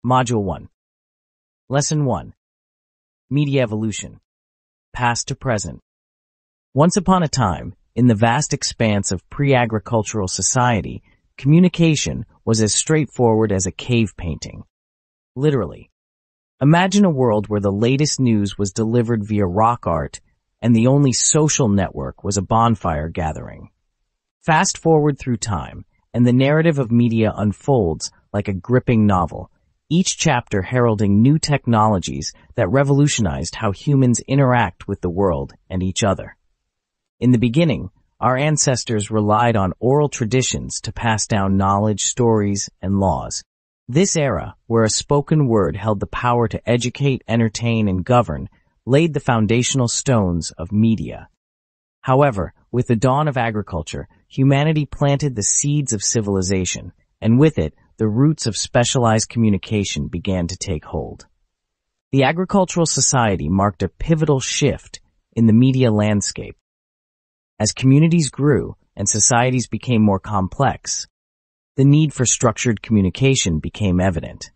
Module 1. Lesson 1. Media Evolution. Past to Present. Once upon a time, in the vast expanse of pre-agricultural society, communication was as straightforward as a cave painting. Literally. Imagine a world where the latest news was delivered via rock art and the only social network was a bonfire gathering. Fast forward through time, and the narrative of media unfolds like a gripping novel, each chapter heralding new technologies that revolutionized how humans interact with the world and each other. In the beginning, our ancestors relied on oral traditions to pass down knowledge, stories, and laws. This era, where a spoken word held the power to educate, entertain, and govern, laid the foundational stones of media. However, with the dawn of agriculture, humanity planted the seeds of civilization, and with it, the roots of specialized communication began to take hold. The agricultural society marked a pivotal shift in the media landscape. As communities grew and societies became more complex, the need for structured communication became evident.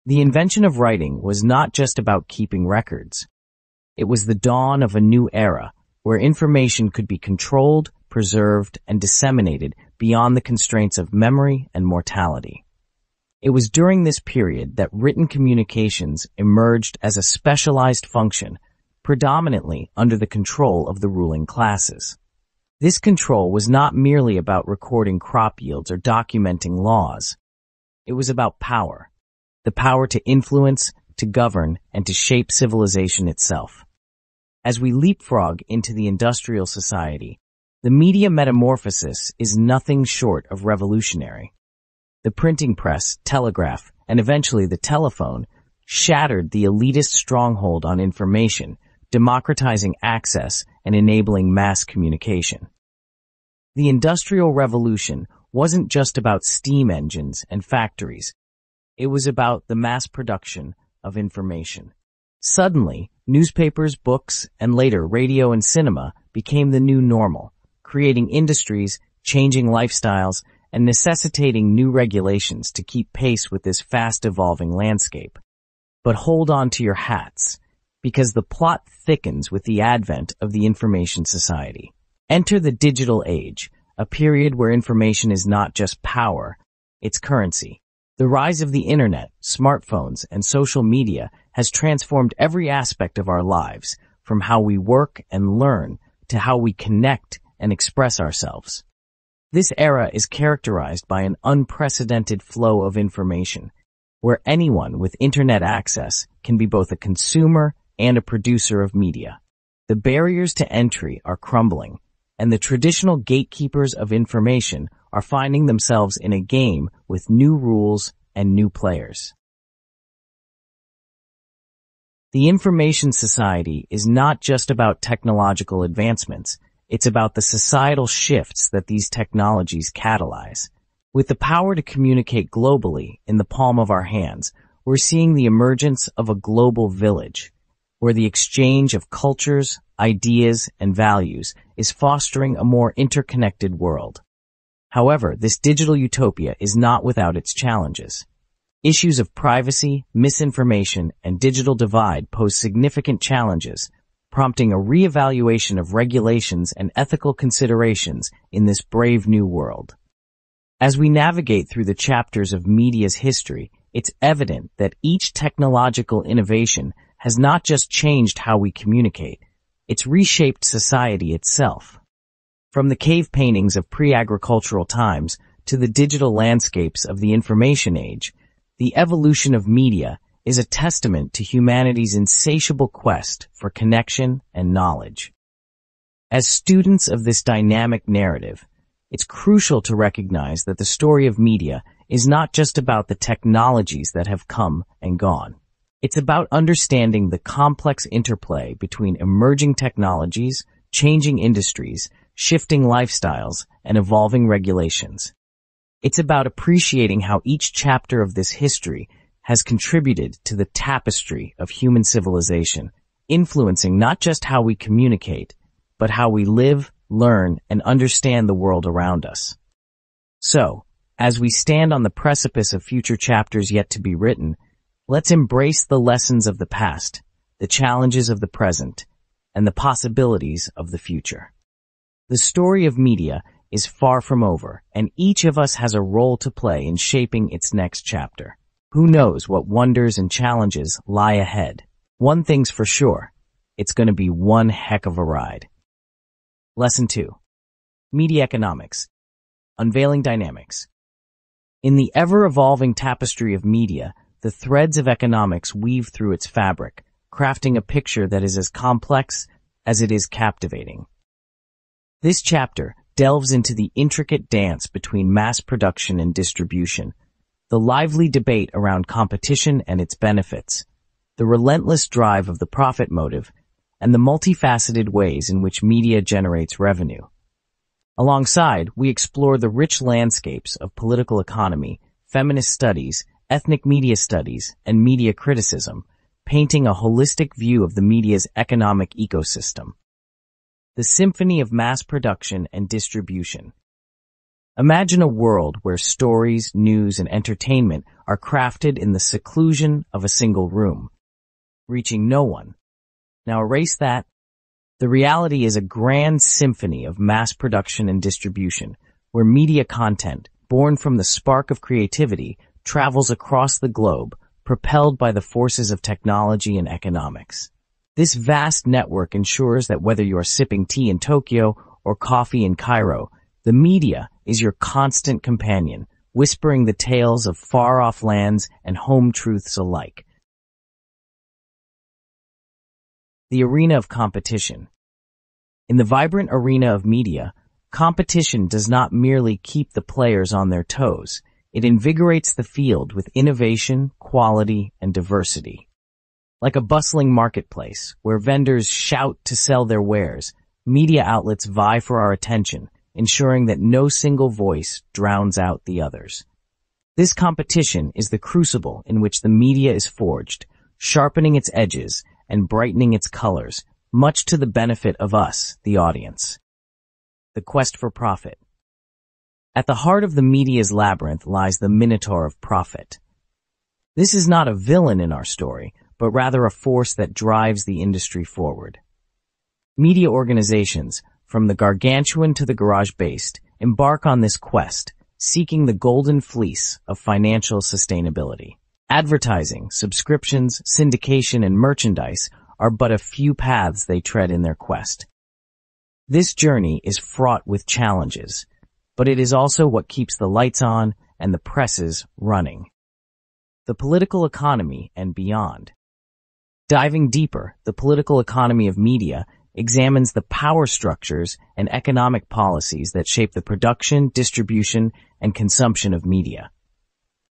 The invention of writing was not just about keeping records. It was the dawn of a new era where information could be controlled, preserved, and disseminated beyond the constraints of memory and mortality. It was during this period that written communications emerged as a specialized function, predominantly under the control of the ruling classes. This control was not merely about recording crop yields or documenting laws. It was about power, the power to influence, to govern, and to shape civilization itself. As we leapfrog into the industrial society, the media metamorphosis is nothing short of revolutionary. The printing press, telegraph, and eventually the telephone shattered the elitist stronghold on information, democratizing access and enabling mass communication. The Industrial Revolution wasn't just about steam engines and factories. It was about the mass production of information. Suddenly, newspapers, books, and later radio and cinema became the new normal, creating industries, changing lifestyles, and necessitating new regulations to keep pace with this fast-evolving landscape. But hold on to your hats, because the plot thickens with the advent of the information society. Enter the digital age, a period where information is not just power, it's currency. The rise of the internet, smartphones, and social media has transformed every aspect of our lives, from how we work and learn to how we connect and express ourselves. This era is characterized by an unprecedented flow of information, where anyone with internet access can be both a consumer and a producer of media. The barriers to entry are crumbling, and the traditional gatekeepers of information are finding themselves in a game with new rules and new players. The information society is not just about technological advancements, it's about the societal shifts that these technologies catalyze. With the power to communicate globally in the palm of our hands, we're seeing the emergence of a global village, where the exchange of cultures, ideas, and values is fostering a more interconnected world. However, this digital utopia is not without its challenges. Issues of privacy, misinformation, and digital divide pose significant challenges, prompting a reevaluation of regulations and ethical considerations in this brave new world. As we navigate through the chapters of media's history, it's evident that each technological innovation has not just changed how we communicate, it's reshaped society itself. From the cave paintings of pre-agricultural times to the digital landscapes of the information age, the evolution of media is a testament to humanity's insatiable quest for connection and knowledge. As students of this dynamic narrative, it's crucial to recognize that the story of media is not just about the technologies that have come and gone. It's about understanding the complex interplay between emerging technologies, changing industries, shifting lifestyles, and evolving regulations. It's about appreciating how each chapter of this history has contributed to the tapestry of human civilization, influencing not just how we communicate, but how we live, learn, and understand the world around us. So, as we stand on the precipice of future chapters yet to be written, Let's embrace the lessons of the past, the challenges of the present, and the possibilities of the future. The story of media is far from over, and each of us has a role to play in shaping its next chapter. Who knows what wonders and challenges lie ahead? One thing's for sure, it's going to be one heck of a ride. Lesson 2. Media Economics. Unveiling Dynamics. In the ever-evolving tapestry of media, the threads of economics weave through its fabric, crafting a picture that is as complex as it is captivating. This chapter delves into the intricate dance between mass production and distribution, the lively debate around competition and its benefits, the relentless drive of the profit motive, and the multifaceted ways in which media generates revenue. Alongside, we explore the rich landscapes of political economy, feminist studies, ethnic media studies, and media criticism, painting a holistic view of the media's economic ecosystem. The symphony of mass production and distribution. Imagine a world where stories, news, and entertainment are crafted in the seclusion of a single room, reaching no one. Now erase that. The reality is a grand symphony of mass production and distribution, where media content, born from the spark of creativity, travels across the globe, propelled by the forces of technology and economics. This vast network ensures that whether you are sipping tea in Tokyo or coffee in Cairo, the media is your constant companion, whispering the tales of far-off lands and home truths alike. The arena of competition. In the vibrant arena of media, competition does not merely keep the players on their toes, it invigorates the field with innovation, quality, and diversity. Like a bustling marketplace, where vendors shout to sell their wares, media outlets vie for our attention, ensuring that no single voice drowns out the others. This competition is the crucible in which the media is forged, sharpening its edges and brightening its colors, much to the benefit of us, the audience. The quest for profit. At the heart of the media's labyrinth lies the minotaur of profit. This is not a villain in our story, but rather a force that drives the industry forward. Media organizations, from the gargantuan to the garage-based, embark on this quest, seeking the golden fleece of financial sustainability. Advertising, subscriptions, syndication, and merchandise are but a few paths they tread in their quest. This journey is fraught with challenges, but it is also what keeps the lights on and the presses running. The political economy and beyond. Diving deeper, the political economy of media examines the power structures and economic policies that shape the production, distribution, and consumption of media.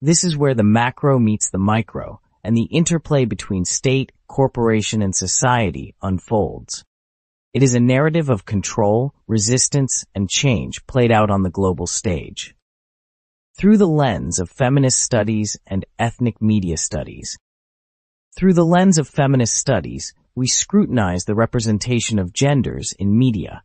This is where the macro meets the micro, and the interplay between state, corporation, and society unfolds. It is a narrative of control, resistance, and change played out on the global stage. Through the lens of feminist studies and ethnic media studies. Through the lens of feminist studies, we scrutinize the representation of genders in media,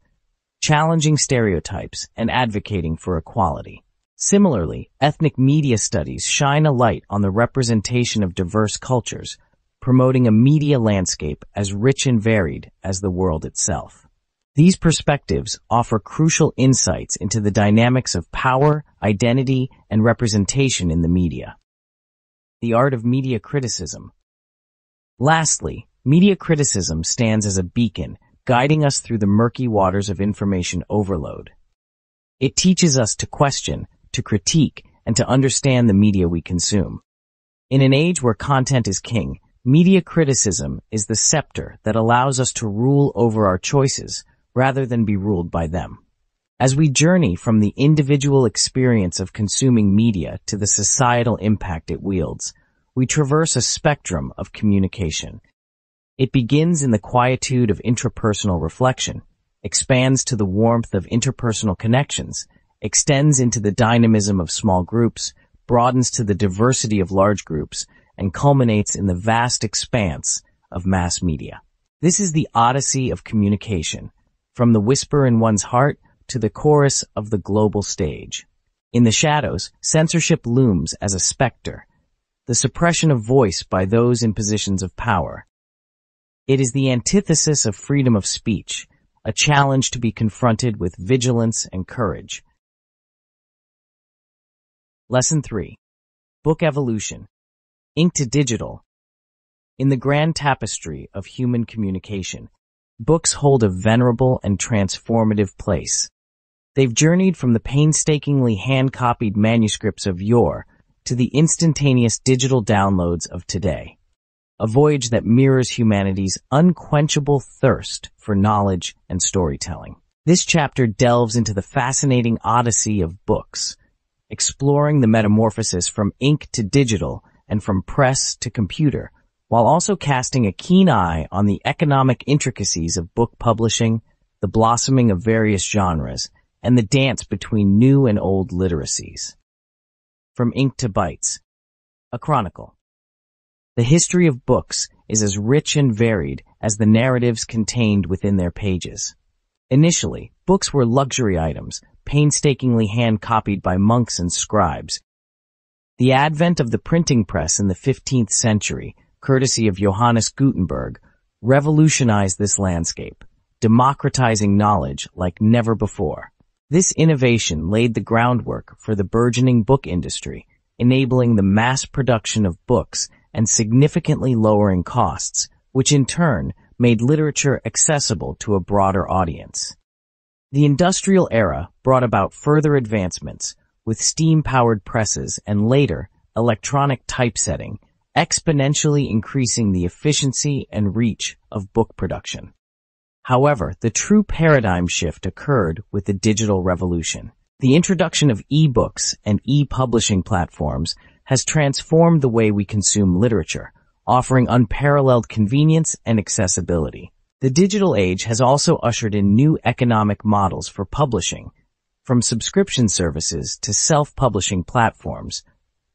challenging stereotypes and advocating for equality. Similarly, ethnic media studies shine a light on the representation of diverse cultures, promoting a media landscape as rich and varied as the world itself. These perspectives offer crucial insights into the dynamics of power, identity, and representation in the media. The art of media criticism. Lastly, media criticism stands as a beacon, guiding us through the murky waters of information overload. It teaches us to question, to critique, and to understand the media we consume. In an age where content is king, media criticism is the scepter that allows us to rule over our choices rather than be ruled by them. As we journey from the individual experience of consuming media to the societal impact it wields, we traverse a spectrum of communication. It begins in the quietude of intrapersonal reflection, expands to the warmth of interpersonal connections, extends into the dynamism of small groups, broadens to the diversity of large groups, and culminates in the vast expanse of mass media. This is the odyssey of communication, from the whisper in one's heart to the chorus of the global stage. In the shadows, censorship looms as a specter, the suppression of voice by those in positions of power. It is the antithesis of freedom of speech, a challenge to be confronted with vigilance and courage. Lesson 3. Book Evolution. Ink to Digital. In the grand tapestry of human communication, books hold a venerable and transformative place. They've journeyed from the painstakingly hand-copied manuscripts of yore to the instantaneous digital downloads of today, a voyage that mirrors humanity's unquenchable thirst for knowledge and storytelling. This chapter delves into the fascinating odyssey of books, exploring the metamorphosis from ink to digital and from press to computer, while also casting a keen eye on the economic intricacies of book publishing, the blossoming of various genres, and the dance between new and old literacies. From Ink to Bytes, a chronicle. The history of books is as rich and varied as the narratives contained within their pages. Initially, books were luxury items, painstakingly hand-copied by monks and scribes. The advent of the printing press in the 15th century, courtesy of Johannes Gutenberg, revolutionized this landscape, democratizing knowledge like never before. This innovation laid the groundwork for the burgeoning book industry, enabling the mass production of books and significantly lowering costs, which in turn made literature accessible to a broader audience. The industrial era brought about further advancements, with steam-powered presses and later electronic typesetting, exponentially increasing the efficiency and reach of book production. However, the true paradigm shift occurred with the digital revolution. The introduction of e-books and e-publishing platforms has transformed the way we consume literature, offering unparalleled convenience and accessibility. The digital age has also ushered in new economic models for publishing, from subscription services to self-publishing platforms,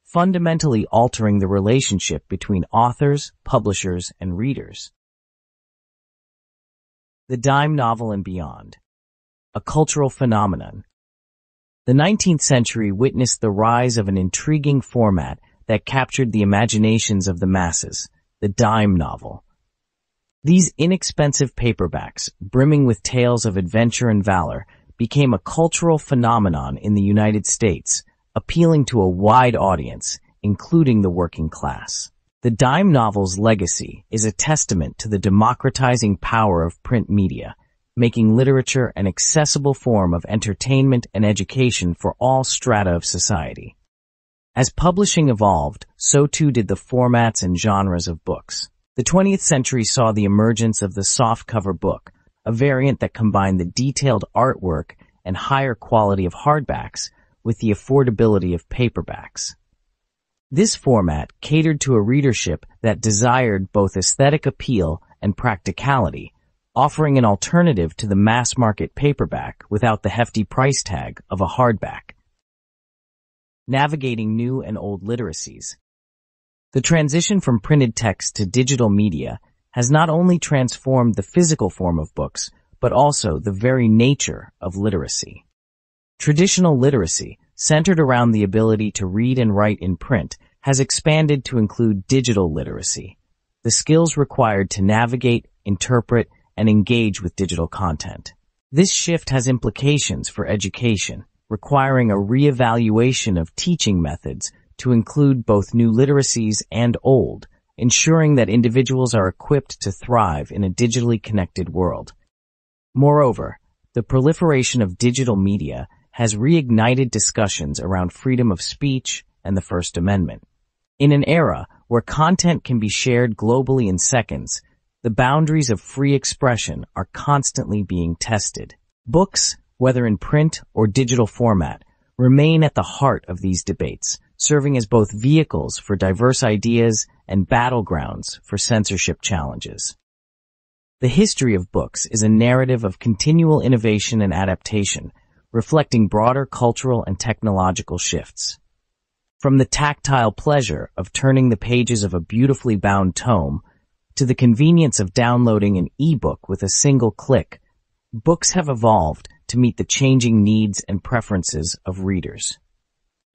fundamentally altering the relationship between authors, publishers, and readers. The dime novel and beyond, a cultural phenomenon. The 19th century witnessed the rise of an intriguing format that captured the imaginations of the masses, the dime novel. These inexpensive paperbacks, brimming with tales of adventure and valor, became a cultural phenomenon in the United States, appealing to a wide audience, including the working class. The dime novel's legacy is a testament to the democratizing power of print media, making literature an accessible form of entertainment and education for all strata of society. As publishing evolved, so too did the formats and genres of books. The 20th century saw the emergence of the softcover book, a variant that combined the detailed artwork and higher quality of hardbacks with the affordability of paperbacks. This format catered to a readership that desired both aesthetic appeal and practicality, offering an alternative to the mass-market paperback without the hefty price tag of a hardback. Navigating new and old literacies. The transition from printed text to digital media has not only transformed the physical form of books, but also the very nature of literacy. Traditional literacy, centered around the ability to read and write in print, has expanded to include digital literacy, the skills required to navigate, interpret, and engage with digital content. This shift has implications for education, requiring a reevaluation of teaching methods to include both new literacies and old, ensuring that individuals are equipped to thrive in a digitally connected world. Moreover, the proliferation of digital media has reignited discussions around freedom of speech and the First Amendment. In an era where content can be shared globally in seconds, the boundaries of free expression are constantly being tested. Books, whether in print or digital format, remain at the heart of these debates, serving as both vehicles for diverse ideas and battlegrounds for censorship challenges. The history of books is a narrative of continual innovation and adaptation, reflecting broader cultural and technological shifts. From the tactile pleasure of turning the pages of a beautifully bound tome to the convenience of downloading an e-book with a single click, books have evolved to meet the changing needs and preferences of readers.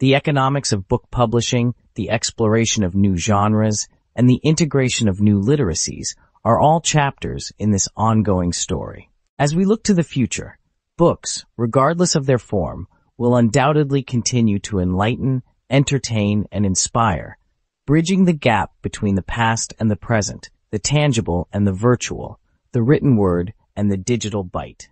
The economics of book publishing, the exploration of new genres, and the integration of new literacies are all chapters in this ongoing story. As we look to the future, books, regardless of their form, will undoubtedly continue to enlighten, entertain, and inspire, bridging the gap between the past and the present, the tangible and the virtual, the written word and the digital byte.